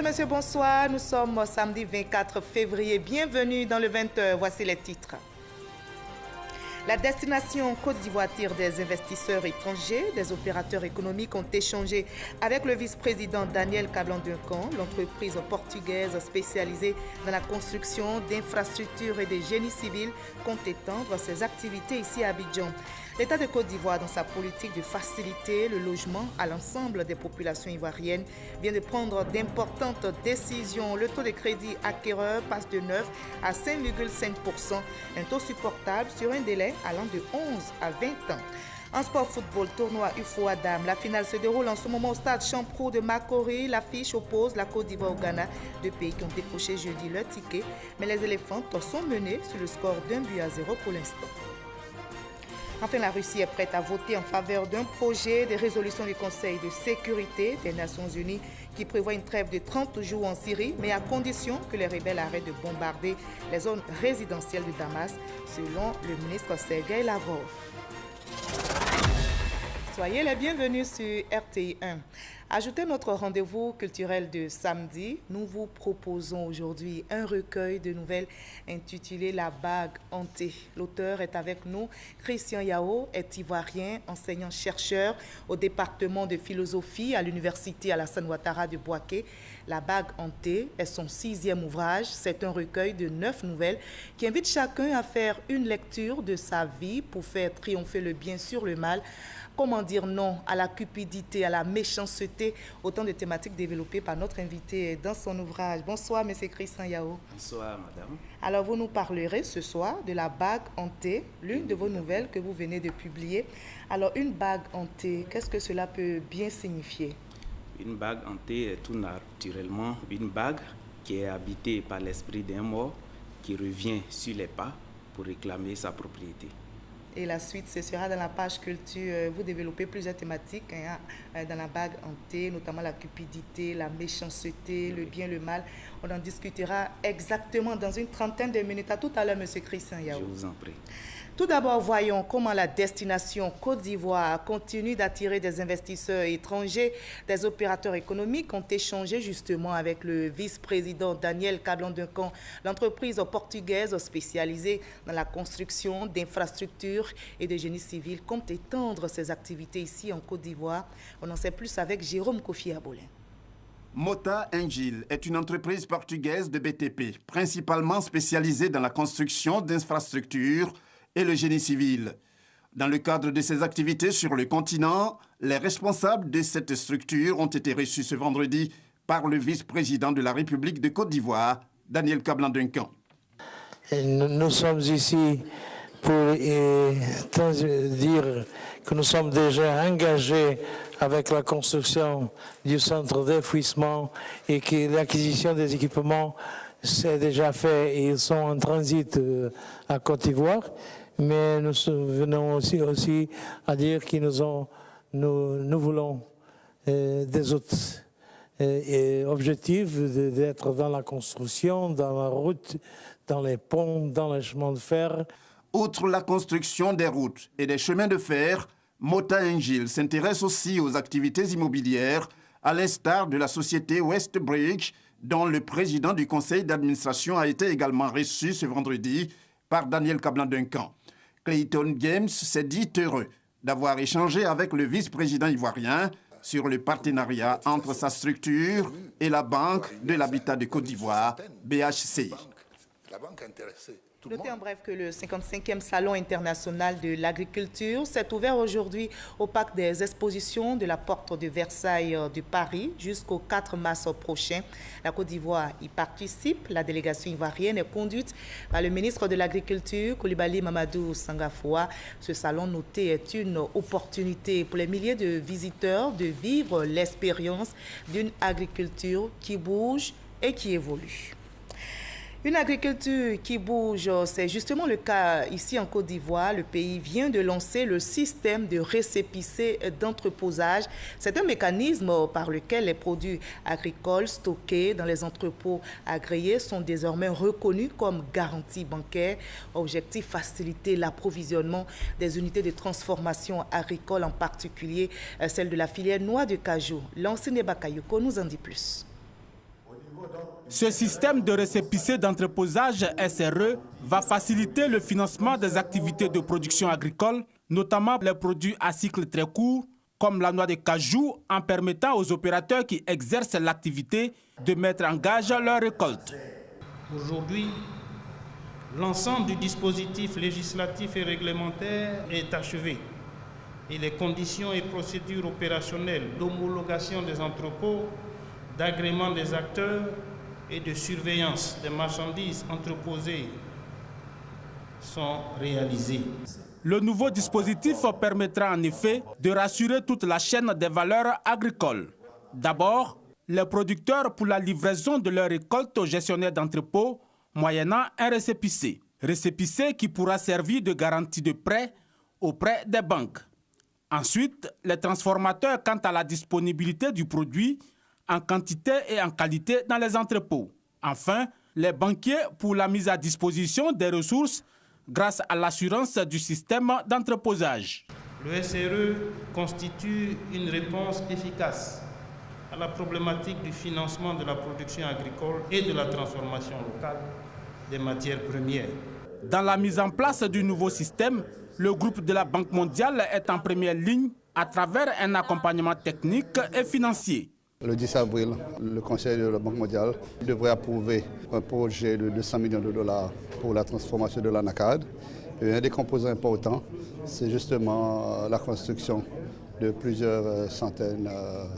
et messieurs, bonsoir. Nous sommes samedi 24 février. Bienvenue dans le 20h. Voici les titres. La destination Côte d'Ivoire attire des investisseurs étrangers. Des opérateurs économiques ont échangé avec le vice-président Daniel Cablan-Duncan. L'entreprise portugaise spécialisée dans la construction d'infrastructures et de génie civil compte étendre ses activités ici à Abidjan. L'État de Côte d'Ivoire, dans sa politique de faciliter le logement à l'ensemble des populations ivoiriennes, vient de prendre d'importantes décisions. Le taux de crédit acquéreur passe de 9 à 5,5%, un taux supportable sur un délai allant de 11 à 20 ans. En sport football, tournoi UFO Adam, la finale se déroule en ce moment au stade Champrou de Makori. L'affiche oppose la Côte d'Ivoire au Ghana, deux pays qui ont décroché jeudi leur ticket. Mais les éléphants sont menés sur le score d'1-0 pour l'instant. Enfin, la Russie est prête à voter en faveur d'un projet de résolution du Conseil de sécurité des Nations Unies qui prévoit une trêve de 30 jours en Syrie, mais à condition que les rebelles arrêtent de bombarder les zones résidentielles de Damas, selon le ministre Sergueï Lavrov. Soyez les bienvenus sur RTI 1. Ajoutez notre rendez-vous culturel de samedi. Nous vous proposons aujourd'hui un recueil de nouvelles intitulé La bague hantée. L'auteur est avec nous. Christian Yao est ivoirien, enseignant-chercheur au département de philosophie à l'université Alassane Ouattara de Bouaké. La bague hantée est son 6e ouvrage. C'est un recueil de 9 nouvelles qui invite chacun à faire une lecture de sa vie pour faire triompher le bien sur le mal. Comment dire non à la cupidité, à la méchanceté, autant de thématiques développées par notre invité dans son ouvrage. Bonsoir, M. Christian Yao. Bonsoir, madame. Alors, vous nous parlerez ce soir de La bague hantée, l'une de vos nouvelles que vous venez de publier. Alors, une bague hantée, qu'est-ce que cela peut bien signifier? Une bague hantée est tout naturellement une bague qui est habitée par l'esprit d'un mort qui revient sur les pas pour réclamer sa propriété. Et la suite, ce sera dans la page culture. Vous développez plusieurs thématiques dans la bague hantée, notamment la cupidité, la méchanceté, le bien, le mal. On en discutera exactement dans une trentaine de minutes. À tout à l'heure, M. Christian Yao. Je vous en prie. Tout d'abord, voyons comment la destination Côte d'Ivoire continue d'attirer des investisseurs étrangers. Des opérateurs économiques ont échangé justement avec le vice-président Daniel Cablan-Duncan. L'entreprise portugaise spécialisée dans la construction d'infrastructures et de génie civil compte étendre ses activités ici en Côte d'Ivoire. On en sait plus avec Jérôme Kofi Abolin. Mota Engil est une entreprise portugaise de BTP, principalement spécialisée dans la construction d'infrastructures et le génie civil. Dans le cadre de ses activités sur le continent, les responsables de cette structure ont été reçus ce vendredi par le vice-président de la République de Côte d'Ivoire, Daniel Cablan-Duncan. Nous sommes ici pour dire que nous sommes déjà engagés avec la construction du centre d'enfouissement et que l'acquisition des équipements s'est déjà fait et ils sont en transit à Côte d'Ivoire. Mais nous venons aussi à dire que nous voulons des autres objectifs d'être dans la construction, dans la route, dans les ponts, dans les chemins de fer. Outre la construction des routes et des chemins de fer, Mota Engil s'intéresse aussi aux activités immobilières, à l'instar de la société Westbridge, dont le président du conseil d'administration a été également reçu ce vendredi par Daniel Cablan-Duncan. Clayton James s'est dit heureux d'avoir échangé avec le vice-président ivoirien sur le partenariat entre sa structure et la Banque de l'Habitat de Côte d'Ivoire, BHCI. La banque intéressée. Notez en bref que le 55e Salon international de l'agriculture s'est ouvert aujourd'hui au parc des expositions de la Porte de Versailles de Paris jusqu'au 4 mars prochain. La Côte d'Ivoire y participe. La délégation ivoirienne est conduite par le ministre de l'Agriculture, Coulibaly Mamadou Sangafoua. Ce salon noté est une opportunité pour les milliers de visiteurs de vivre l'expérience d'une agriculture qui bouge et qui évolue. Une agriculture qui bouge, c'est justement le cas ici en Côte d'Ivoire. Le pays vient de lancer le système de récépissé d'entreposage. C'est un mécanisme par lequel les produits agricoles stockés dans les entrepôts agréés sont désormais reconnus comme garantie bancaire. Objectif, faciliter l'approvisionnement des unités de transformation agricole, en particulier celle de la filière noix de cajou. L'ancien Bakayoko nous en dit plus. Au Ce système de récépissé d'entreposage SRE va faciliter le financement des activités de production agricole, notamment les produits à cycle très court, comme la noix de cajou, en permettant aux opérateurs qui exercent l'activité de mettre en gage leur récolte. Aujourd'hui, l'ensemble du dispositif législatif et réglementaire est achevé et les conditions et procédures opérationnelles d'homologation des entrepôts, d'agrément des acteurs et de surveillance des marchandises entreposées sont réalisées. Le nouveau dispositif permettra en effet de rassurer toute la chaîne des valeurs agricoles. D'abord, les producteurs pour la livraison de leurs récoltes aux gestionnaires d'entrepôts, moyennant un récépissé. Récépissé qui pourra servir de garantie de prêt auprès des banques. Ensuite, les transformateurs quant à la disponibilité du produit en quantité et en qualité dans les entrepôts. Enfin, les banquiers pour la mise à disposition des ressources grâce à l'assurance du système d'entreposage. Le SRE constitue une réponse efficace à la problématique du financement de la production agricole et de la transformation locale des matières premières. Dans la mise en place du nouveau système, le groupe de la Banque mondiale est en première ligne à travers un accompagnement technique et financier. Le 10 avril, le Conseil de la Banque mondiale devrait approuver un projet de 200 millions de dollars pour la transformation de l'anacarde. Et un des composants importants, c'est justement la construction de plusieurs centaines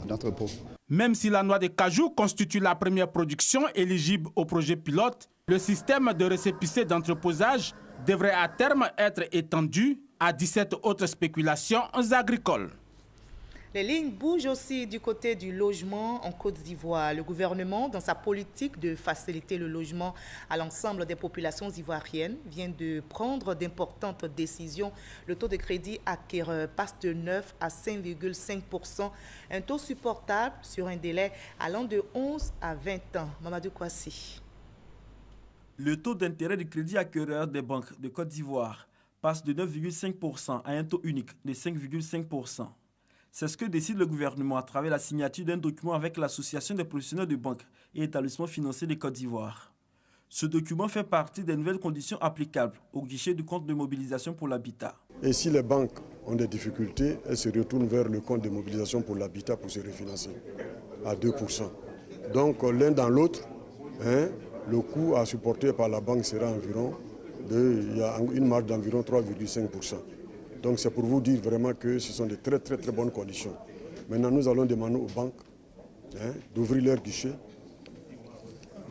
d'entrepôts. Même si la noix de cajou constitue la première production éligible au projet pilote, le système de récépissé d'entreposage devrait à terme être étendu à 17 autres spéculations agricoles. Les lignes bougent aussi du côté du logement en Côte d'Ivoire. Le gouvernement, dans sa politique de faciliter le logement à l'ensemble des populations ivoiriennes, vient de prendre d'importantes décisions. Le taux de crédit acquéreur passe de 9 à 5,5%, un taux supportable sur un délai allant de 11 à 20 ans. Mamadou Kouassi. Le taux d'intérêt du crédit acquéreur des banques de Côte d'Ivoire passe de 9,5% à un taux unique de 5,5%. C'est ce que décide le gouvernement à travers la signature d'un document avec l'Association des professionnels de banques et établissements financiers de Côte d'Ivoire. Ce document fait partie des nouvelles conditions applicables au guichet du compte de mobilisation pour l'habitat. Et si les banques ont des difficultés, elles se retournent vers le compte de mobilisation pour l'habitat pour se refinancer à 2%. Donc l'un dans l'autre, le coût à supporter par la banque sera environ, il y a une marge d'environ 3,5%. Donc c'est pour vous dire vraiment que ce sont de très bonnes conditions. Maintenant, nous allons demander aux banques d'ouvrir leurs guichets,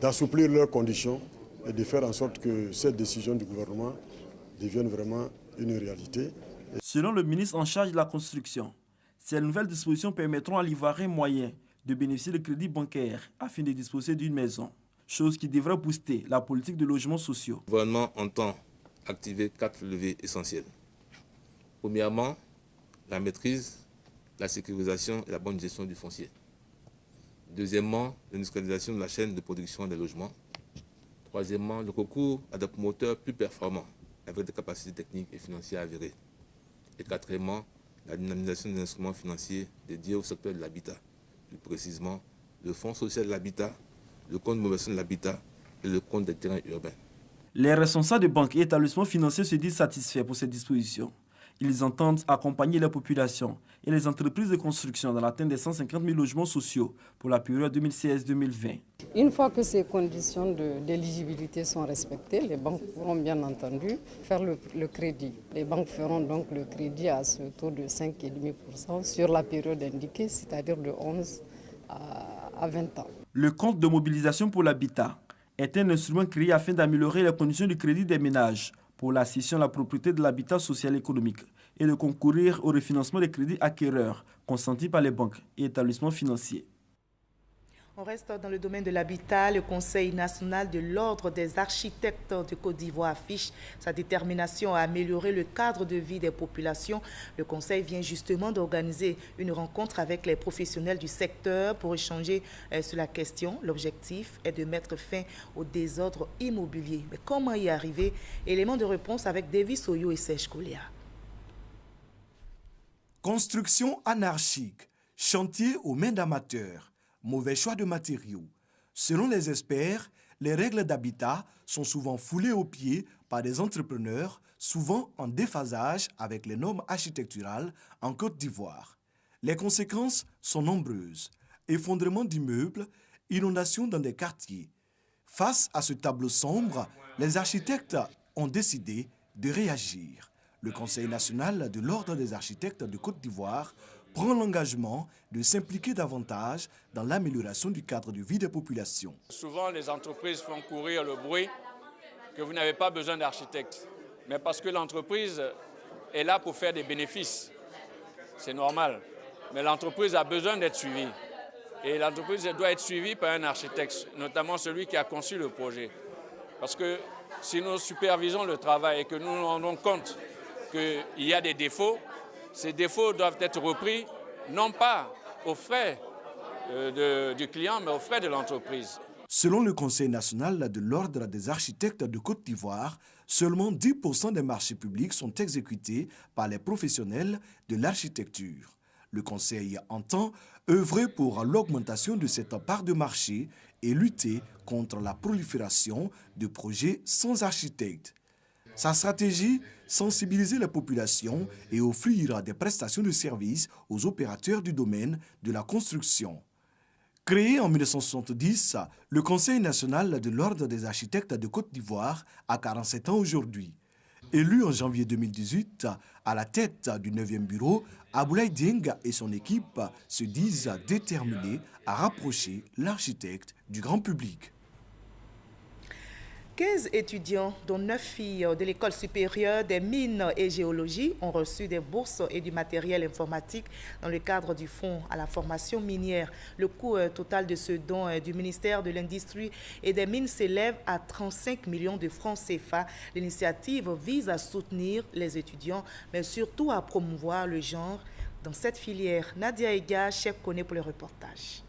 d'assouplir leurs conditions et de faire en sorte que cette décision du gouvernement devienne vraiment une réalité. Selon le ministre en charge de la construction, ces nouvelles dispositions permettront à l'Ivoirien moyen de bénéficier de crédits bancaires afin de disposer d'une maison, chose qui devrait booster la politique de logements sociaux. Le gouvernement entend activer 4 leviers essentiels. Premièrement, la maîtrise, la sécurisation et la bonne gestion du foncier. Deuxièmement, l'industrialisation de la chaîne de production des logements. Troisièmement, le recours à des promoteurs plus performants avec des capacités techniques et financières avérées. Et quatrièmement, la dynamisation des instruments financiers dédiés au secteur de l'habitat, plus précisément le Fonds social de l'habitat, le compte de mobilisation de l'habitat et le compte des terrains urbains. Les responsables de banques et établissements financiers se disent satisfaits pour ces dispositions. Ils entendent accompagner la population et les entreprises de construction dans l'atteinte des 150 000 logements sociaux pour la période 2016-2020. Une fois que ces conditions d'éligibilité sont respectées, les banques pourront bien entendu faire le crédit. Les banques feront donc le crédit à ce taux de 5,5% sur la période indiquée, c'est-à-dire de 11 à 20 ans. Le compte de mobilisation pour l'habitat est un instrument créé afin d'améliorer les conditions du crédit des ménages pour la cession à la propriété de l'habitat social et économique et de concourir au refinancement des crédits acquéreurs consentis par les banques et établissements financiers. On reste dans le domaine de l'habitat. Le Conseil national de l'Ordre des architectes de Côte d'Ivoire affiche sa détermination à améliorer le cadre de vie des populations. Le Conseil vient justement d'organiser une rencontre avec les professionnels du secteur pour échanger sur la question. L'objectif est de mettre fin au désordre immobilier. Mais comment y arriver? Élément de réponse avec Davis Oyo et Serge Koulia. Construction anarchique, chantier aux mains d'amateurs, mauvais choix de matériaux. Selon les experts, les règles d'habitat sont souvent foulées aux pieds par des entrepreneurs, souvent en déphasage avec les normes architecturales en Côte d'Ivoire. Les conséquences sont nombreuses. Effondrement d'immeubles, inondations dans des quartiers. Face à ce tableau sombre, les architectes ont décidé de réagir. Le Conseil national de l'Ordre des architectes de Côte d'Ivoire prend l'engagement de s'impliquer davantage dans l'amélioration du cadre de vie des populations. Souvent, les entreprises font courir le bruit que vous n'avez pas besoin d'architectes. Mais parce que l'entreprise est là pour faire des bénéfices. C'est normal. Mais l'entreprise a besoin d'être suivie. Et l'entreprise doit être suivie par un architecte, notamment celui qui a conçu le projet. Parce que si nous supervisons le travail et que nous nous rendons compte qu'il y a des défauts, ces défauts doivent être repris, non pas aux frais du client, mais aux frais de l'entreprise. Selon le Conseil national de l'Ordre des architectes de Côte d'Ivoire, seulement 10% des marchés publics sont exécutés par les professionnels de l'architecture. Le Conseil entend œuvrer pour l'augmentation de cette part de marché et lutter contre la prolifération de projets sans architecte. Sa stratégie, sensibiliser la population et offrir des prestations de services aux opérateurs du domaine de la construction. Créé en 1970, le Conseil national de l'Ordre des architectes de Côte d'Ivoire a 47 ans aujourd'hui. Élu en janvier 2018 à la tête du 9e bureau, Aboulaye Dieng et son équipe se disent déterminés à rapprocher l'architecte du grand public. 15 étudiants, dont 9 filles de l'école supérieure des mines et géologie, ont reçu des bourses et du matériel informatique dans le cadre du Fonds à la formation minière. Le coût total de ce don du ministère de l'Industrie et des Mines s'élève à 35 millions de francs CFA. L'initiative vise à soutenir les étudiants, mais surtout à promouvoir le genre dans cette filière. Nadia Ega, chef connaît pour le reportage.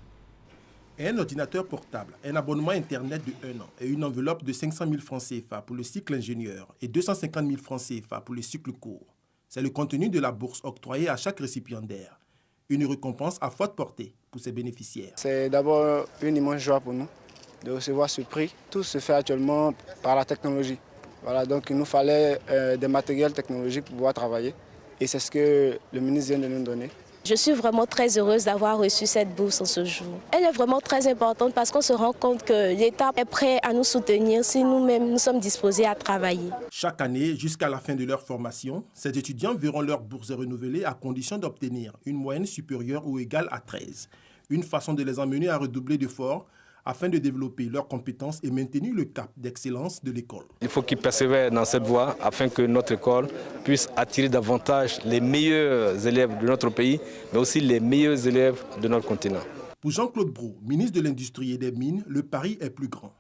Un ordinateur portable, un abonnement Internet de 1 an et une enveloppe de 500 000 francs CFA pour le cycle ingénieur et 250 000 francs CFA pour le cycle court. C'est le contenu de la bourse octroyée à chaque récipiendaire. Une récompense à forte portée pour ses bénéficiaires. C'est d'abord une immense joie pour nous de recevoir ce prix. Tout se fait actuellement par la technologie. Voilà, donc il nous fallait des matériels technologiques pour pouvoir travailler. Et c'est ce que le ministre vient de nous donner. Je suis vraiment très heureuse d'avoir reçu cette bourse en ce jour. Elle est vraiment très importante parce qu'on se rend compte que l'État est prêt à nous soutenir si nous-mêmes nous sommes disposés à travailler. Chaque année, jusqu'à la fin de leur formation, ces étudiants verront leur bourse renouvelée à condition d'obtenir une moyenne supérieure ou égale à 13. Une façon de les emmener à redoubler d'efforts afin de développer leurs compétences et maintenir le cap d'excellence de l'école. Il faut qu'ils persévèrent dans cette voie afin que notre école puisse attirer davantage les meilleurs élèves de notre pays, mais aussi les meilleurs élèves de notre continent. Pour Jean-Claude Brault, ministre de l'Industrie et des Mines, le pari est plus grand.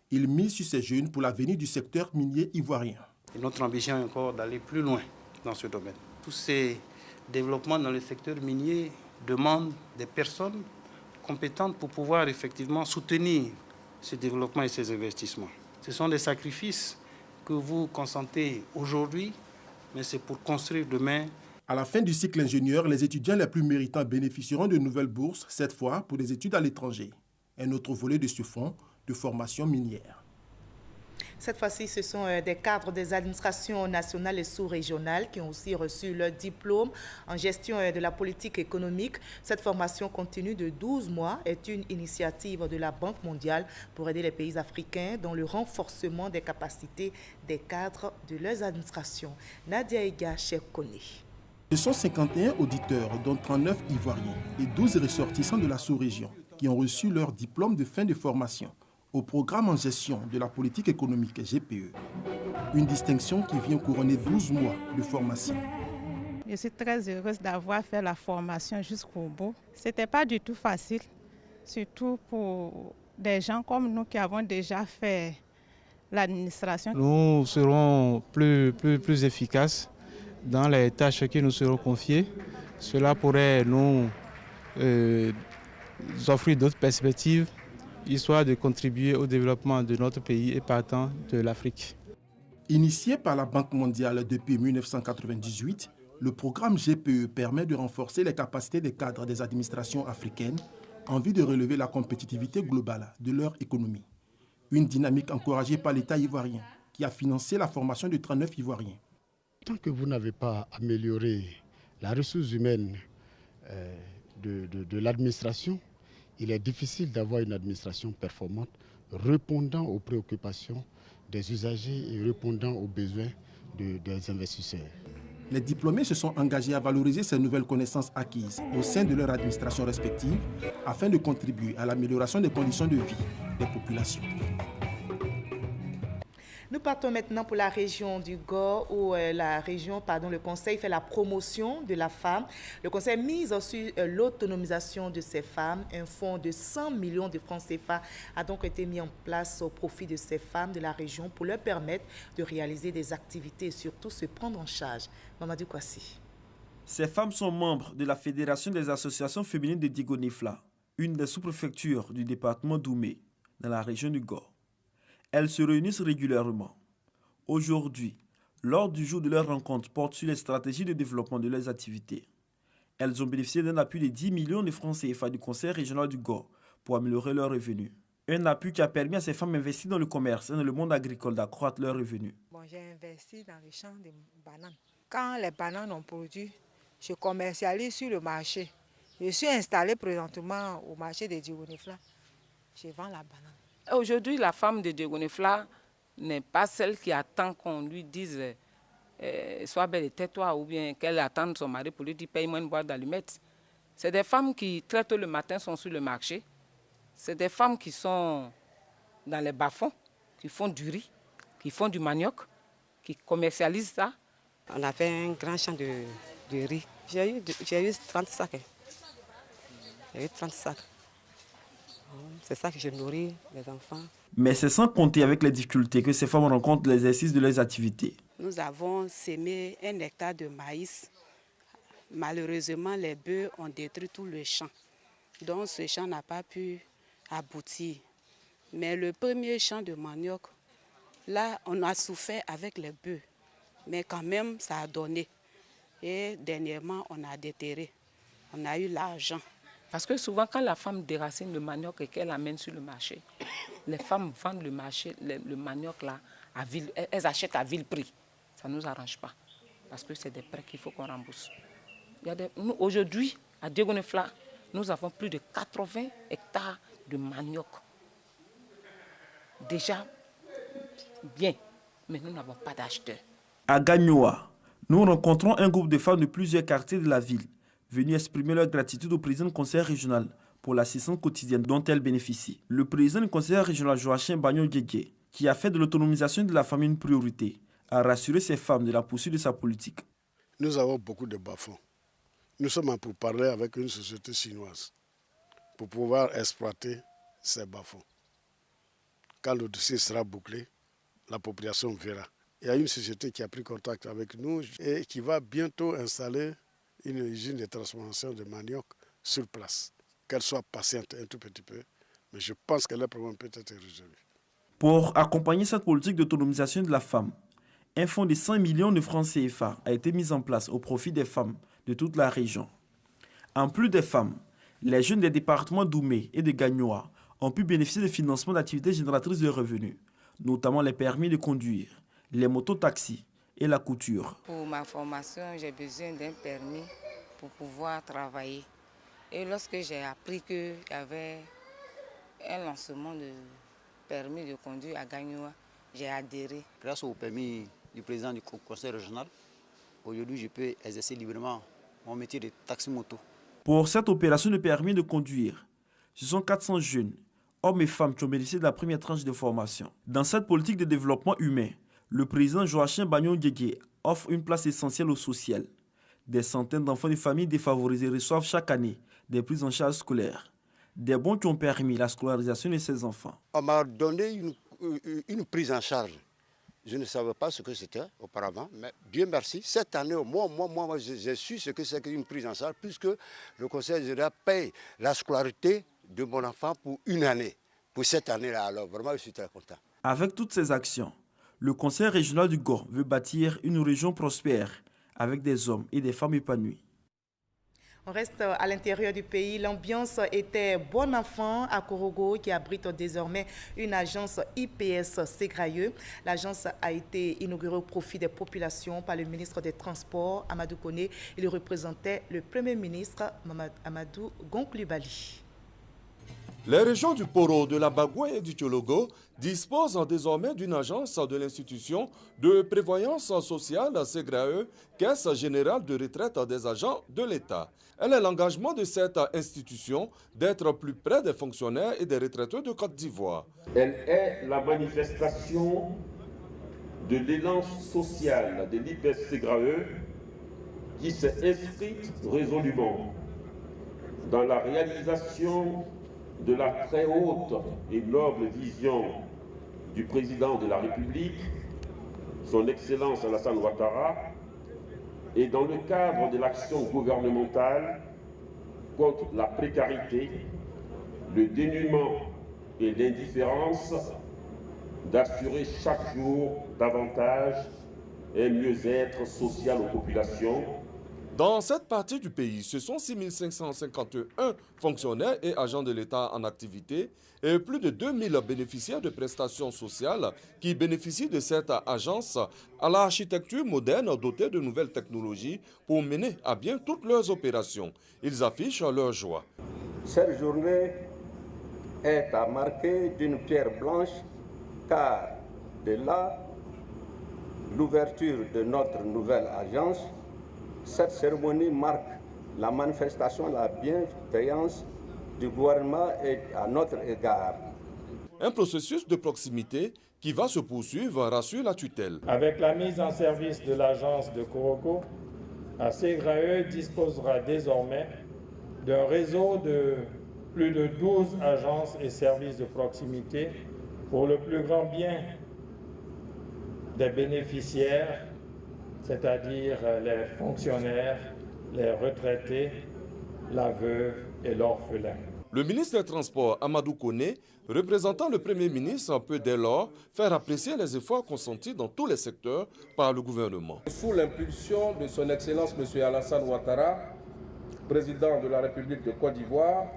Il mise sur ces jeunes pour l'avenir du secteur minier ivoirien. Et notre ambition est encore d'aller plus loin dans ce domaine. Tous ces développements dans le secteur minier demandent des personnes compétentes pour pouvoir effectivement soutenir ce développement et ces investissements. Ce sont des sacrifices que vous consentez aujourd'hui, mais c'est pour construire demain. À la fin du cycle ingénieur, les étudiants les plus méritants bénéficieront de nouvelles bourses, cette fois pour des études à l'étranger. Un autre volet de ce fonds de formation minière. Cette fois-ci, ce sont des cadres des administrations nationales et sous-régionales qui ont aussi reçu leur diplôme en gestion de la politique économique. Cette formation continue de 12 mois est une initiative de la Banque mondiale pour aider les pays africains dans le renforcement des capacités des cadres de leurs administrations. Nadia Ega, chef connaît. Ce sont 51 auditeurs, dont 39 ivoiriens et 12 ressortissants de la sous-région qui ont reçu leur diplôme de fin de formation au programme en gestion de la politique économique GPE. Une distinction qui vient couronner 12 mois de formation. Je suis très heureuse d'avoir fait la formation jusqu'au bout. Ce n'était pas du tout facile, surtout pour des gens comme nous qui avons déjà fait l'administration. Nous serons plus efficaces dans les tâches qui nous seront confiées. Cela pourrait nous offrir d'autres perspectives, histoire de contribuer au développement de notre pays et partant de l'Afrique. Initié par la Banque mondiale depuis 1998, le programme GPE permet de renforcer les capacités des cadres des administrations africaines envie de relever la compétitivité globale de leur économie. Une dynamique encouragée par l'État ivoirien qui a financé la formation de 39 Ivoiriens. Tant que vous n'avez pas amélioré la ressource humaine de l'administration, il est difficile d'avoir une administration performante répondant aux préoccupations des usagers et répondant aux besoins des investisseurs. Les diplômés se sont engagés à valoriser ces nouvelles connaissances acquises au sein de leur administration respective afin de contribuer à l'amélioration des conditions de vie des populations. Nous partons maintenant pour la région du Gor où le Conseil fait la promotion de la femme. Le Conseil mise sur l'autonomisation de ces femmes. Un fonds de 100 millions de francs CFA a donc été mis en place au profit de ces femmes de la région pour leur permettre de réaliser des activités et surtout se prendre en charge. Mamadou Kwasi. Ces femmes sont membres de la Fédération des associations féminines de Digonifla, une des sous-préfectures du département d'Oumé, dans la région du Gor. Elles se réunissent régulièrement. Aujourd'hui, lors du jour de leur rencontre porte sur les stratégies de développement de leurs activités. Elles ont bénéficié d'un appui de 10 millions de francs CFA du Conseil régional du Gor pour améliorer leurs revenus. Un appui qui a permis à ces femmes investies dans le commerce et dans le monde agricole d'accroître leurs revenus. J'ai investi dans le champ de bananes. Quand les bananes ont produit, je commercialise sur le marché. Je suis installée présentement au marché de Digonifla. Je vends la banane. Aujourd'hui, la femme de Digonifla n'est pas celle qui attend qu'on lui dise sois belle et tais-toi, ou bien qu'elle attende son mari pour lui dire paye-moi une boîte d'allumettes. C'est des femmes qui, très tôt le matin, sont sur le marché. C'est des femmes qui sont dans les bas-fonds, qui font du riz, qui font du manioc, qui commercialisent ça. On a fait un grand champ de riz. J'ai eu 30 sacs. J'ai eu 30 sacs. C'est ça que je nourris les enfants. Mais c'est sans compter avec les difficultés que ces femmes rencontrent l'exercice de leurs activités. Nous avons sémé 1 hectare de maïs. Malheureusement, les bœufs ont détruit tout le champ. Donc ce champ n'a pas pu aboutir. Mais le premier champ de manioc, là, on a souffert avec les bœufs. Mais quand même, ça a donné. Et dernièrement, on a déterré. On a eu l'argent. Parce que souvent, quand la femme déracine le manioc et qu'elle amène sur le marché, les femmes vendent le manioc là, elles achètent à vil prix. Ça ne nous arrange pas. Parce que c'est des prêts qu'il faut qu'on rembourse. Aujourd'hui, à Digonifla, nous avons plus de 80 hectares de manioc. Déjà bien, mais nous n'avons pas d'acheteurs. À Gagnoa, nous rencontrons un groupe de femmes de plusieurs quartiers de la ville, venus exprimer leur gratitude au président du conseil régional pour l'assistance quotidienne dont elles bénéficient. Le président du conseil régional Joachim Bagnon-Guégué, qui a fait de l'autonomisation de la famille une priorité, a rassuré ces femmes de la poursuite de sa politique. Nous avons beaucoup de bas-fonds. Nous sommes en pourparlers avec une société chinoise pour pouvoir exploiter ces bas-fonds. Quand le dossier sera bouclé, la population verra. Il y a une société qui a pris contact avec nous et qui va bientôt installer une usine de transformation de manioc sur place. Qu'elle soit patiente un tout petit peu, mais je pense que le problème peut être résolu. Pour accompagner cette politique d'autonomisation de la femme, un fonds de 100 millions de francs CFA a été mis en place au profit des femmes de toute la région. En plus des femmes, les jeunes des départements d'Oumé et de Gagnoa ont pu bénéficier de financements d'activités génératrices de revenus, notamment les permis de conduire, les mototaxis et la couture. Pour ma formation, j'ai besoin d'un permis pour pouvoir travailler. Et lorsque j'ai appris qu'il y avait un lancement de permis de conduire à Gagnoa, j'ai adhéré. Grâce au permis du président du conseil régional, aujourd'hui je peux exercer librement mon métier de taxi-moto. Pour cette opération de permis de conduire, ce sont 400 jeunes, hommes et femmes qui ont bénéficié de la première tranche de formation. Dans cette politique de développement humain, le président Joachim Bagnon-Guégué offre une place essentielle au social. Des centaines d'enfants de familles défavorisées reçoivent chaque année des prises en charge scolaires. Des bons qui ont permis la scolarisation de ces enfants. On m'a donné une prise en charge. Je ne savais pas ce que c'était auparavant, mais Dieu merci, cette année, moi j'ai su ce que c'est qu'une prise en charge, puisque le conseil régional paye la scolarité de mon enfant pour une année. Pour cette année-là, alors vraiment, je suis très content. Avec toutes ces actions, le conseil régional du Gor veut bâtir une région prospère avec des hommes et des femmes épanouis. On reste à l'intérieur du pays. L'ambiance était bon enfant à Korogo, qui abrite désormais une agence IPS Ségrailleux. L'agence a été inaugurée au profit des populations par le ministre des Transports, Amadou Koné. Il représentait le Premier ministre, Amadou Gon-Coulibaly. Les régions du Poro, de la Bagoué et du Tchologo disposent désormais d'une agence de l'institution de prévoyance sociale Ségrailleux, Caisse générale de retraite des agents de l'État. Elle est l'engagement de cette institution d'être plus près des fonctionnaires et des retraités de Côte d'Ivoire. Elle est la manifestation de l'élan social de l'IPS Ségrailleux qui s'est inscrite résolument dans la réalisation de la très haute et noble vision du président de la République, son Excellence Alassane Ouattara, et dans le cadre de l'action gouvernementale contre la précarité, le dénuement et l'indifférence, d'assurer chaque jour davantage un mieux-être social aux populations. Dans cette partie du pays, ce sont 6 551 fonctionnaires et agents de l'État en activité et plus de 2000 bénéficiaires de prestations sociales qui bénéficient de cette agence à l'architecture moderne dotée de nouvelles technologies pour mener à bien toutes leurs opérations. Ils affichent leur joie. Cette journée est à marquer d'une pierre blanche car de là, l'ouverture de notre nouvelle agence, cette cérémonie marque la manifestation de la bienveillance du gouvernement à notre égard. Un processus de proximité qui va se poursuivre, rassure la tutelle. Avec la mise en service de l'agence de Korogo, Ségrailleux disposera désormais d'un réseau de plus de 12 agences et services de proximité pour le plus grand bien des bénéficiaires, c'est-à-dire les fonctionnaires, les retraités, la veuve et l'orphelin. Le ministre des Transports, Amadou Koné, représentant le Premier ministre, peut dès lors faire apprécier les efforts consentis dans tous les secteurs par le gouvernement. Sous l'impulsion de son Excellence M. Alassane Ouattara, président de la République de Côte d'Ivoire,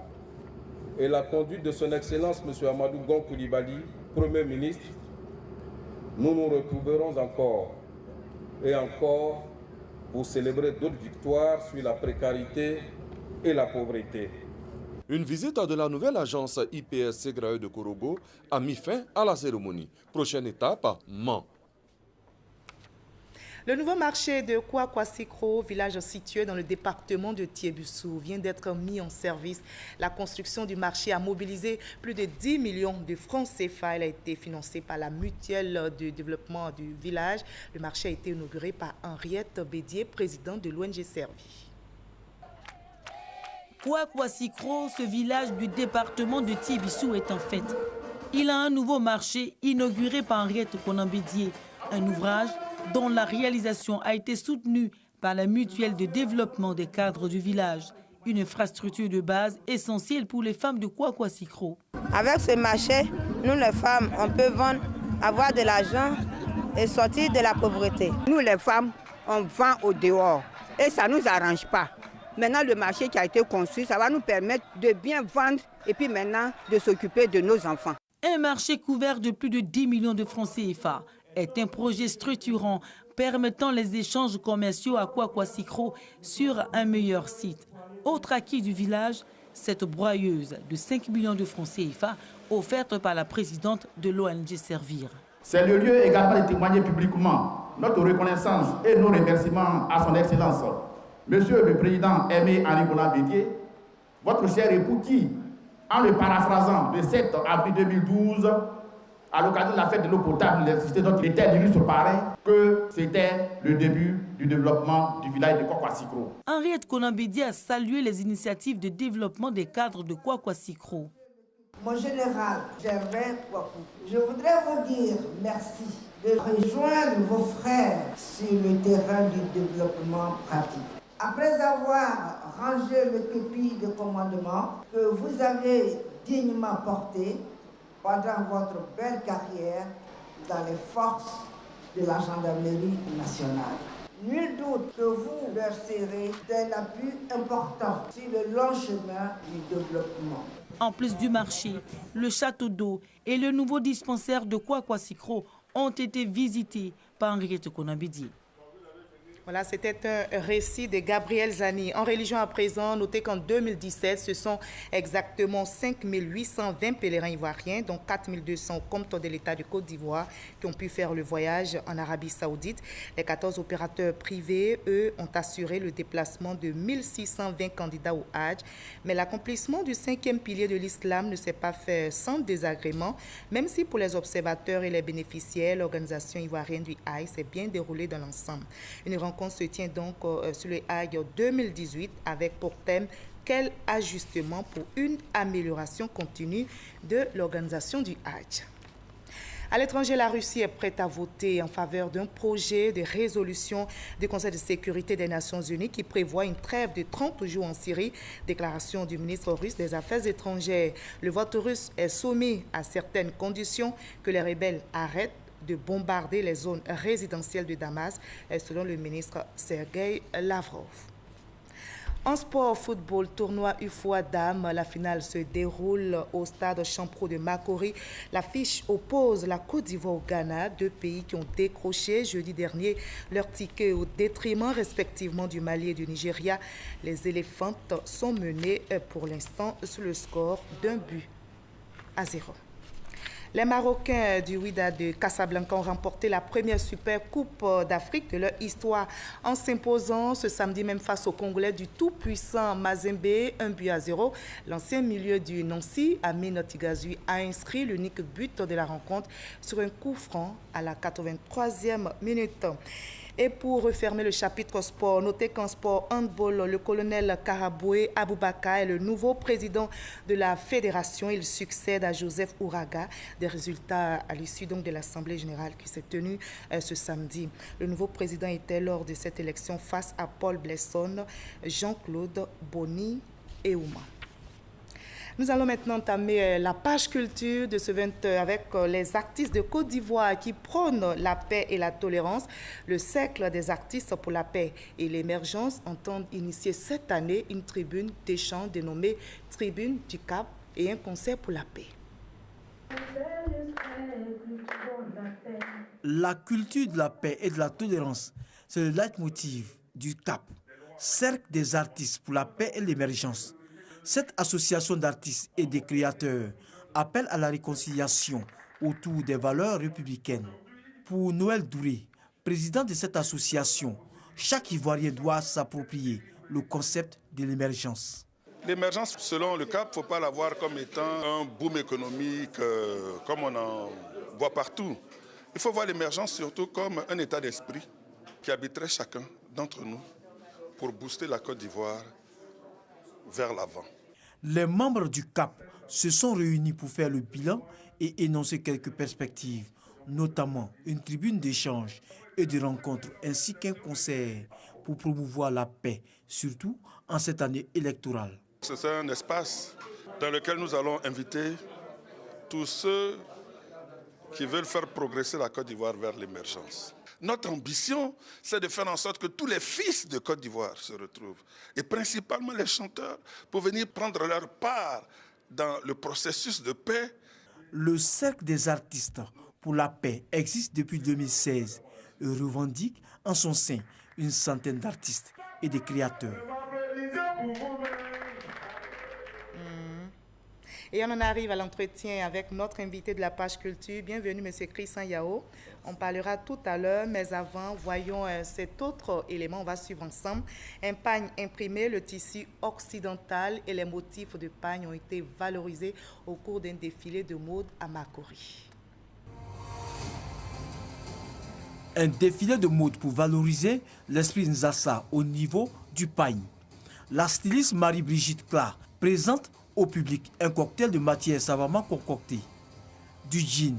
et la conduite de son Excellence M. Amadou Gon-Coulibaly, Premier ministre, nous nous retrouverons encore et encore pour célébrer d'autres victoires sur la précarité et la pauvreté. Une visite de la nouvelle agence IPS Ségrailleux de Korogo a mis fin à la cérémonie. Prochaine étape, Mans. Le nouveau marché de Kouakouassikro, village situé dans le département de Tiébissou, vient d'être mis en service. La construction du marché a mobilisé plus de 10 millions de francs CFA. Elle a été financée par la mutuelle de développement du village. Le marché a été inauguré par Henriette Bédier, présidente de l'ONG Servi. Kouakouassikro, ce village du département de Tiébissou est en fête. Il a un nouveau marché inauguré par Henriette Bédier, un ouvrage dont la réalisation a été soutenue par la mutuelle de développement des cadres du village, une infrastructure de base essentielle pour les femmes de Kouakouassikro. Avec ce marché, nous les femmes, on peut vendre, avoir de l'argent et sortir de la pauvreté. Nous les femmes, on vend au dehors et ça ne nous arrange pas. Maintenant, le marché qui a été construit, ça va nous permettre de bien vendre et puis maintenant de s'occuper de nos enfants. Un marché couvert de plus de 10 millions de francs CFA est un projet structurant permettant les échanges commerciaux à Kouakouassikro sur un meilleur site. Autre acquis du village, cette broyeuse de 5 millions de francs CFA offerte par la présidente de l'ONG Servir. C'est le lieu également de témoigner publiquement notre reconnaissance et nos remerciements à son Excellence, Monsieur le Président Aimé Henri Bédier, votre cher époux qui, en le paraphrasant le 7 avril 2012, à l'occasion de la fête de l'eau potable, l'électricité dont il était l'illustre parrain, que c'était le début du développement du village de Kouakouassikro. Henriette Bédier a salué les initiatives de développement des cadres de Kouakouassikro. Mon général Gervais Kouakou, je voudrais vous dire merci de rejoindre vos frères sur le terrain du développement pratique. Après avoir rangé le képi de commandement que vous avez dignement porté pendant votre belle carrière dans les forces de la gendarmerie nationale. Nul doute que vous leur serez d'un appui important sur le long chemin du développement. En plus du marché, le château d'eau et le nouveau dispensaire de Kwakwasikro ont été visités par Henriette Konambidi. Voilà, c'était un récit de Gabriel Zani. En religion à présent, notez qu'en 2017, ce sont exactement 5 820 pèlerins ivoiriens, dont 4 200 au compte de l'État de Côte d'Ivoire, qui ont pu faire le voyage en Arabie Saoudite. Les 14 opérateurs privés, eux, ont assuré le déplacement de 1620 candidats au Hajj. Mais l'accomplissement du 5e pilier de l'islam ne s'est pas fait sans désagrément, même si pour les observateurs et les bénéficiaires, l'organisation ivoirienne du Hajj s'est bien déroulée dans l'ensemble. Une rencontre se tient donc sur le Hajj 2018 avec pour thème quel ajustement pour une amélioration continue de l'organisation du Hajj. À l'étranger, la Russie est prête à voter en faveur d'un projet de résolution du Conseil de sécurité des Nations Unies qui prévoit une trêve de 30 jours en Syrie. Déclaration du ministre russe des Affaires étrangères. Le vote russe est soumis à certaines conditions, que les rebelles arrêtent de bombarder les zones résidentielles de Damas, selon le ministre Sergueï Lavrov. En sport, football, tournoi UFOA Dames, la finale se déroule au stade Champro de Makori. L'affiche oppose la Côte d'Ivoire au Ghana, deux pays qui ont décroché jeudi dernier leur ticket au détriment respectivement du Mali et du Nigeria. Les éléphantes sont menées pour l'instant sur le score d'1-0. Les Marocains du Wydad de Casablanca ont remporté la première Super Coupe d'Afrique de leur histoire en s'imposant ce samedi même face aux Congolais du tout-puissant Mazembe, 1-0. L'ancien milieu du Nancy, Amine Tigazui, a inscrit l'unique but de la rencontre sur un coup franc à la 83e minute. Et pour refermer le chapitre sport, notez qu'en sport handball, le colonel Karaboué Aboubaka est le nouveau président de la fédération. Il succède à Joseph Ouraga. Des résultats à l'issue de l'Assemblée générale qui s'est tenue ce samedi. Le nouveau président était lors de cette élection face à Paul Blesson, Jean-Claude Boni et Ouma. Nous allons maintenant entamer la page culture de ce 20h avec les artistes de Côte d'Ivoire qui prônent la paix et la tolérance. Le Cercle des artistes pour la paix et l'émergence entendent initier cette année une tribune d'échange dénommée Tribune du Cap et un concert pour la paix. La culture de la paix et de la tolérance, c'est le leitmotiv du CAP, Cercle des artistes pour la paix et l'émergence. Cette association d'artistes et de créateurs appelle à la réconciliation autour des valeurs républicaines. Pour Noël Douré, président de cette association, chaque Ivoirien doit s'approprier le concept de l'émergence. L'émergence, selon le CAP, il ne faut pas la voir comme étant un boom économique comme on en voit partout. Il faut voir l'émergence surtout comme un état d'esprit qui habiterait chacun d'entre nous pour booster la Côte d'Ivoire vers l'avant. Les membres du CAP se sont réunis pour faire le bilan et énoncer quelques perspectives, notamment une tribune d'échange et de rencontres ainsi qu'un concert pour promouvoir la paix, surtout en cette année électorale. C'est un espace dans lequel nous allons inviter tous ceux qui veulent faire progresser la Côte d'Ivoire vers l'émergence. Notre ambition, c'est de faire en sorte que tous les fils de Côte d'Ivoire se retrouvent, et principalement les chanteurs, pour venir prendre leur part dans le processus de paix. Le Cercle des artistes pour la paix existe depuis 2016 et revendique en son sein une centaine d'artistes et de créateurs. Et on en arrive à l'entretien avec notre invité de la page culture. Bienvenue, M. Christian Yao. On parlera tout à l'heure, mais avant, voyons cet autre élément. On va suivre ensemble. Un pagne imprimé, le tissu occidental et les motifs de pagne ont été valorisés au cours d'un défilé de mode à Makori. Un défilé de mode pour valoriser l'esprit Nzassa au niveau du pagne. La styliste Marie-Brigitte Clark présente au public un cocktail de matière savamment concoctée. Du jean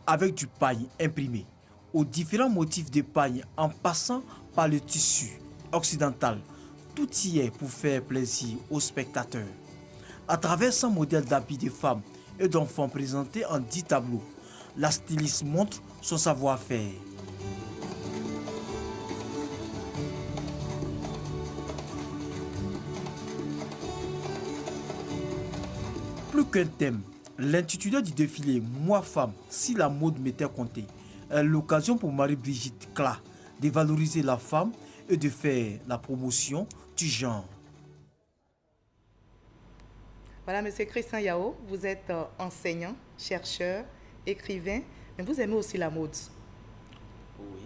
avec du pagne imprimé, aux différents motifs de pagne en passant par le tissu occidental. Tout y est pour faire plaisir aux spectateurs. À travers 100 modèles d'habits de femmes et d'enfants présentés en 10 tableaux, la styliste montre son savoir-faire. qu'un thème, l'intitulé du défilé « Moi femme, si la mode m'était comptée » est l'occasion pour Marie-Brigitte Cla de valoriser la femme et de faire la promotion du genre. Voilà, Monsieur Christian Yao, vous êtes enseignant, chercheur, écrivain, mais vous aimez aussi la mode. Oui.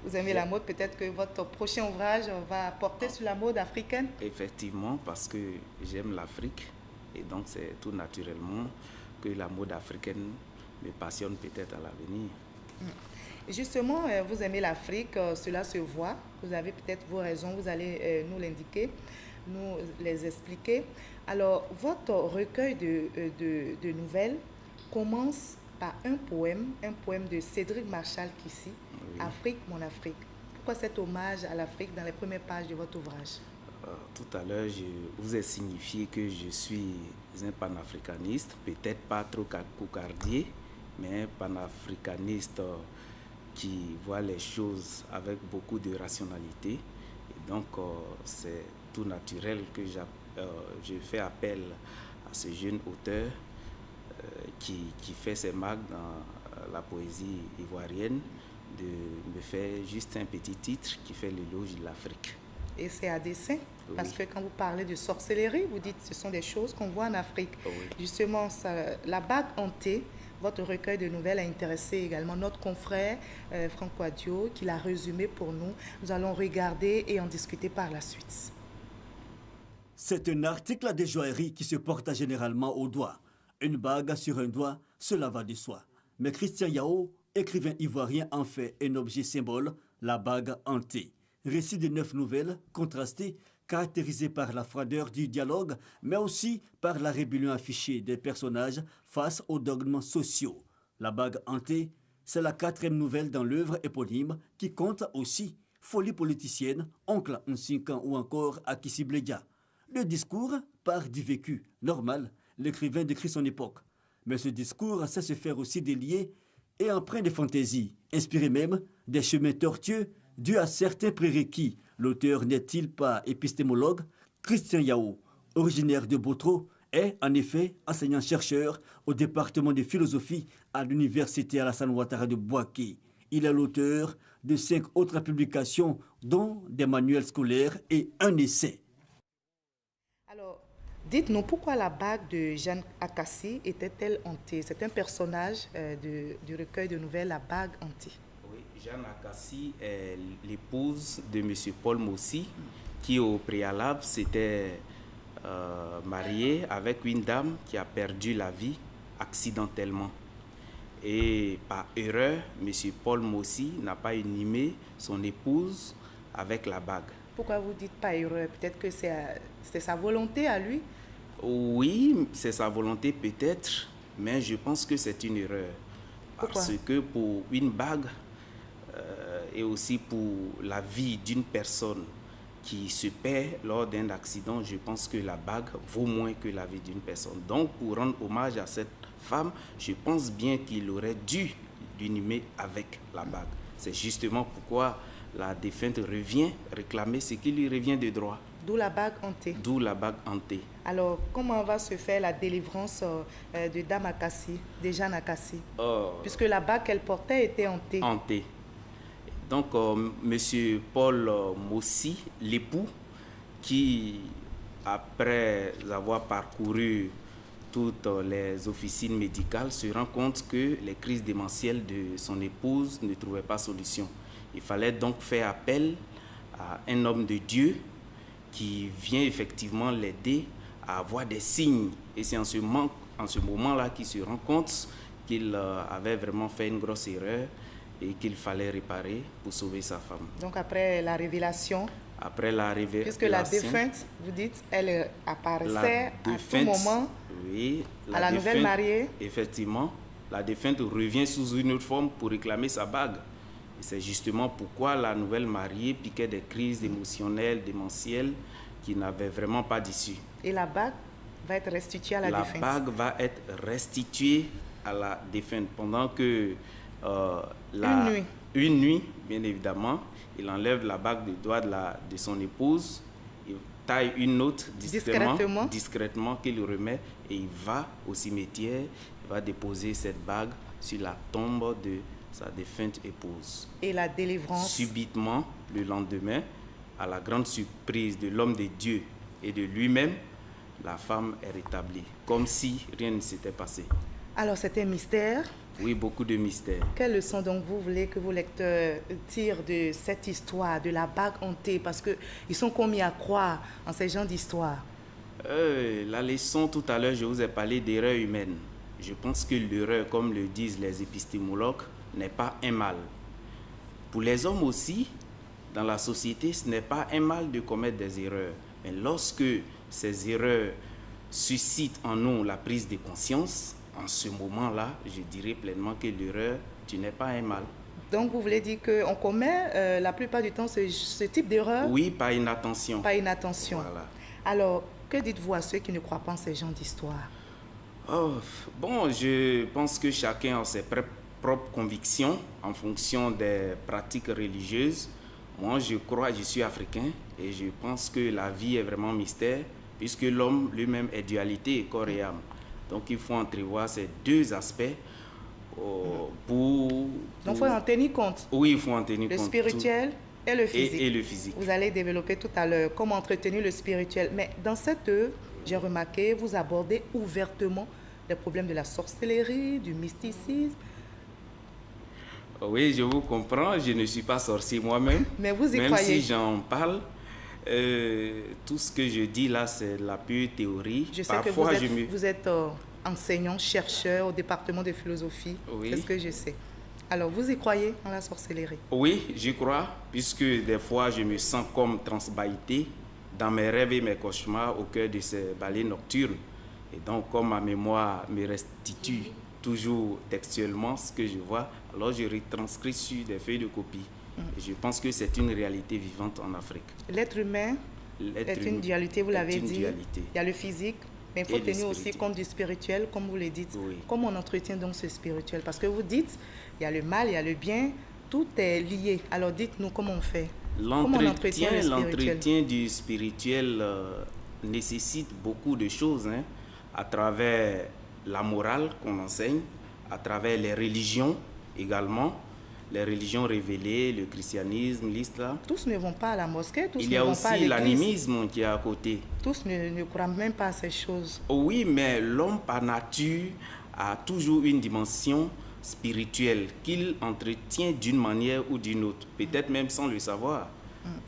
Vous aimez la mode, peut-être que votre prochain ouvrage va porter sur la mode africaine? Effectivement, parce que j'aime l'Afrique et donc c'est tout naturellement que la mode africaine me passionne peut-être à l'avenir. Justement, vous aimez l'Afrique, cela se voit. Vous avez peut-être vos raisons, vous allez nous l'indiquer, nous les expliquer. Alors, votre recueil de nouvelles commence par un poème de Cédric Marchal Kissi, oui. Afrique, mon Afrique. Pourquoi cet hommage à l'Afrique dans les premières pages de votre ouvrage? Tout à l'heure, je vous ai signifié que je suis un panafricaniste, peut-être pas trop cocardier, mais panafricaniste qui voit les choses avec beaucoup de rationalité. Et donc, c'est tout naturel que je fais appel à ce jeune auteur qui fait ses marques dans la poésie ivoirienne, de me faire juste un petit titre qui fait l'éloge de l'Afrique. Et c'est à dessein, oui. Parce que quand vous parlez de sorcellerie, vous dites que ce sont des choses qu'on voit en Afrique. Oui. Justement, la bague hantée, votre recueil de nouvelles a intéressé également notre confrère Franco Adio, qui l'a résumé pour nous. Nous allons regarder et en discuter par la suite. C'est un article de joaillerie qui se porte généralement au doigt. Une bague sur un doigt, cela va de soi. Mais Christian Yao, écrivain ivoirien, en fait un objet symbole, la bague hantée. Récit de 9 nouvelles contrastées, caractérisées par la froideur du dialogue, mais aussi par la rébellion affichée des personnages face aux dogmes sociaux. La bague hantée, c'est la 4e nouvelle dans l'œuvre éponyme qui compte aussi Folie politicienne, Oncle Nsinkan ou encore Akissi Blédia. Le discours part du vécu normal. L'écrivain décrit son époque. Mais ce discours sait se faire aussi délié et empreint de fantaisie, inspiré même des chemins tortueux dus à certains prérequis. L'auteur n'est-il pas épistémologue? Christian Yao, originaire de Botro, est en effet enseignant-chercheur au département de philosophie à l'université Alassane Ouattara de Bouaké. Il est l'auteur de 5 autres publications, dont des manuels scolaires et un essai. Alors, dites-nous pourquoi la bague de Jeanne Akassi était-elle hantée? C'est un personnage du recueil de nouvelles, la bague hantée. Oui, Jeanne Akassi est l'épouse de M. Paul Mossi, qui au préalable s'était marié avec une dame qui a perdu la vie accidentellement. Et par erreur, M. Paul Mossi n'a pas inhumé son épouse avec la bague. Pourquoi vous dites pas erreur? Peut-être que c'est sa volonté à lui? Oui, c'est sa volonté peut-être, mais je pense que c'est une erreur. Pourquoi? Parce que pour une bague et aussi pour la vie d'une personne qui se perd lors d'un accident, je pense que la bague vaut moins que la vie d'une personne. Donc, pour rendre hommage à cette femme, je pense bien qu'il aurait dû l'inhumer avec la bague. C'est justement pourquoi la défunte revient réclamer ce qui lui revient de droit. D'où la bague hantée. D'où la bague hantée. Alors, comment va se faire la délivrance de Dame Akassi, de Jeanne Akassi? Puisque la bague qu'elle portait était hantée. Hantée. Donc, M. Paul Mossi, l'époux, qui, après avoir parcouru toutes les officines médicales, se rend compte que les crises démentielles de son épouse ne trouvaient pas solution. Il fallait donc faire appel à un homme de Dieu qui vient effectivement l'aider à avoir des signes. Et c'est en ce moment-là qu'il se rend compte qu'il avait vraiment fait une grosse erreur et qu'il fallait réparer pour sauver sa femme. Donc après la révélation, après la révélation, puisque la défunte, vous dites, elle apparaissait à tout moment, oui, à la nouvelle mariée. Effectivement, la défunte revient sous une autre forme pour réclamer sa bague. Et c'est justement pourquoi la nouvelle mariée piquait des crises émotionnelles, démentielles, qui n'avaient vraiment pas d'issue. Et la bague va être restituée à la défunte. La bague va être restituée à la défunte pendant que une nuit, bien évidemment, il enlève la bague du doigt de son épouse. taille une note discrètement qu'il remet et il va au cimetière, il va déposer cette bague sur la tombe de sa défunte épouse. Et la délivrance? Subitement, le lendemain, à la grande surprise de l'homme de Dieu et de lui-même, la femme est rétablie, comme si rien ne s'était passé. Alors, c'est un mystère? Oui, beaucoup de mystères. Quelle leçon donc vous voulez que vos lecteurs tirent de cette histoire, de la bague hantée? Parce qu'ils sont commis à croire en ces genres d'histoires. La leçon, tout à l'heure, je vous ai parlé d'erreur humaine. Je pense que l'erreur, comme le disent les épistémologues, n'est pas un mal. Pour les hommes aussi, dans la société, ce n'est pas un mal de commettre des erreurs. Mais lorsque ces erreurs suscitent en nous la prise de conscience, en ce moment-là, je dirais pleinement que l'erreur, tu n'es pas un mal. Donc, vous voulez dire qu'on commet la plupart du temps ce type d'erreur? Oui, par inattention. Par inattention. Voilà. Alors, que dites-vous à ceux qui ne croient pas en ces genres d'histoires? Bon, je pense que chacun a ses propres convictions en fonction des pratiques religieuses. Moi, je crois, je suis africain et je pense que la vie est vraiment mystère puisque l'homme lui-même est dualité, corps et âme. Donc, il faut entrevoir ces deux aspects pour... Donc, il faut en tenir compte. Oui, il faut en tenir compte. Le spirituel et le physique. Et le physique. Vous allez développer tout à l'heure comment entretenir le spirituel. Mais dans cette œuvre, j'ai remarqué, vous abordez ouvertement les problèmes de la sorcellerie, du mysticisme. Oui, je vous comprends. Je ne suis pas sorcier moi-même. Mais vous y même croyez? Si j'en parle, tout ce que je dis là, c'est la pure théorie. Je sais Parfois, que vous êtes enseignant, chercheur au département de philosophie. Oui. C'est ce que je sais. Alors, vous y croyez en la sorcellerie? Oui, j'y crois, puisque des fois, je me sens comme transbaïté dans mes rêves et mes cauchemars au cœur de ces ballets nocturnes. Et donc, comme ma mémoire me restitue toujours textuellement ce que je vois, alors je retranscris sur des feuilles de copie. Et je pense que c'est une réalité vivante en Afrique. L'être humain est une dualité, vous l'avez dit. Dualité. Il y a le physique, mais il faut tenir aussi compte du spirituel, comme vous le dites. Oui. Comment on entretient donc ce spirituel? Parce que vous dites, il y a le mal, il y a le bien, tout est lié. Alors dites-nous comment on fait. Comment on entretient le spirituel? L'entretien du spirituel nécessite beaucoup de choses, hein, à travers la morale qu'on enseigne, à travers les religions également, les religions révélées, le christianisme, l'islam. Tous ne vont pas à la mosquée, tous Il ne y a vont pas à aussi l'église. l'animisme qui est à côté. Tous ne croient même pas à ces choses. Oui, mais l'homme par nature a toujours une dimension spirituelle qu'il entretient d'une manière ou d'une autre, peut-être même sans le savoir.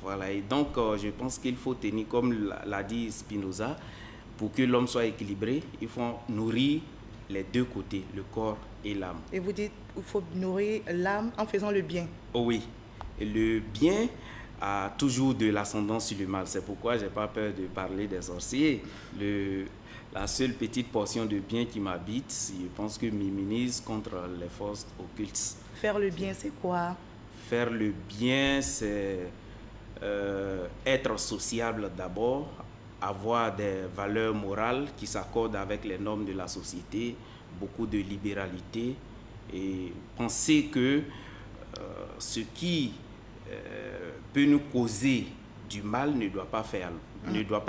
Voilà, et donc je pense qu'il faut tenir, comme l'a dit Spinoza, pour que l'homme soit équilibré, il faut nourrir les deux côtés, le corps et l'âme. Et vous dites qu'il faut nourrir l'âme en faisant le bien. Oh oui, et le bien a toujours de l'ascendance sur le mal. C'est pourquoi je n'ai pas peur de parler des sorciers. La seule petite portion de bien qui m'habite, je pense que m'immunise contre les forces occultes. Faire le bien, c'est quoi? Faire le bien, c'est être sociable d'abord, avoir des valeurs morales qui s'accordent avec les normes de la société, beaucoup de libéralité et penser que ce qui peut nous causer du mal ne doit pas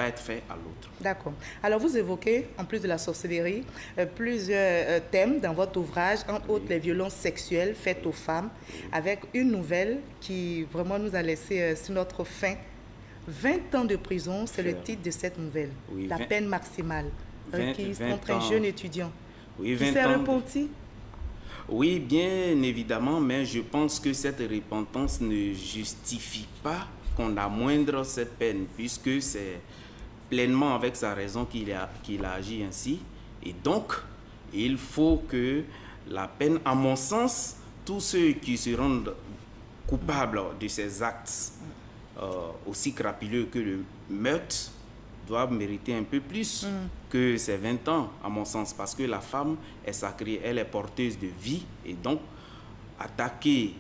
être fait à l'autre. D'accord. Alors vous évoquez, en plus de la sorcellerie, plusieurs thèmes dans votre ouvrage, entre autres les violences sexuelles faites aux femmes, avec une nouvelle qui vraiment nous a laissé sur notre faim. 20 ans de prison, c'est le titre de cette nouvelle. Oui, la peine maximale requise contre un jeune étudiant. Oui, 20 qui s'est repenti? Oui, bien évidemment, mais je pense que cette repentance ne justifie pas qu'on amoindre cette peine, puisque c'est pleinement avec sa raison qu'il a agi ainsi. Et donc, il faut que la peine, à mon sens, tous ceux qui se rendent coupables de ces actes aussi crapuleux que le meurtre doivent mériter un peu plus que ces 20 ans, à mon sens, parce que la femme est sacrée, elle est porteuse de vie, et donc attaquer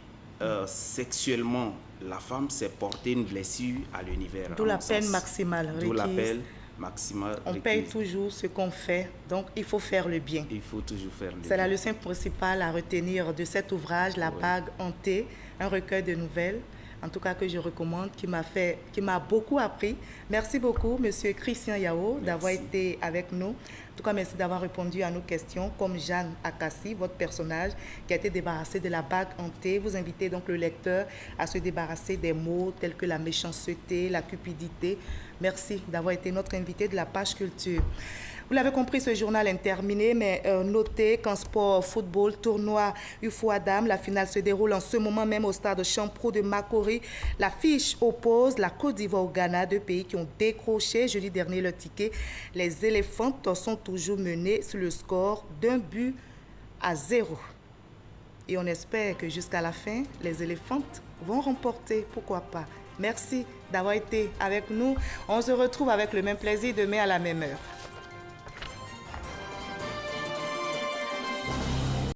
sexuellement la femme, c'est porter une blessure à l'univers. D'où la peine maximale requise. D'où la peine maximale requise. On paye toujours ce qu'on fait, donc il faut faire le bien. Il faut toujours faire le bien. C'est la leçon principale à retenir de cet ouvrage, La bague hantée, un recueil de nouvelles. en tout cas que je recommande, qui m'a beaucoup appris. Merci beaucoup, Monsieur Christian Yao, d'avoir été avec nous. En tout cas, merci d'avoir répondu à nos questions, comme Jeanne Akassi, votre personnage, qui a été débarrassé de la bague hantée. Vous invitez donc le lecteur à se débarrasser des mots tels que la méchanceté, la cupidité. Merci d'avoir été notre invité de la page culture. Vous l'avez compris, ce journal est terminé, mais notez qu'en sport, football, tournoi UFO-Adam, la finale se déroule en ce moment même au stade Champrou de Makori. L'affiche oppose la Côte d'Ivoire au Ghana, deux pays qui ont décroché jeudi dernier le ticket. Les éléphantes sont toujours menées sur le score d'1-0. Et on espère que jusqu'à la fin, les éléphantes vont remporter, pourquoi pas. Merci d'avoir été avec nous. On se retrouve avec le même plaisir demain à la même heure.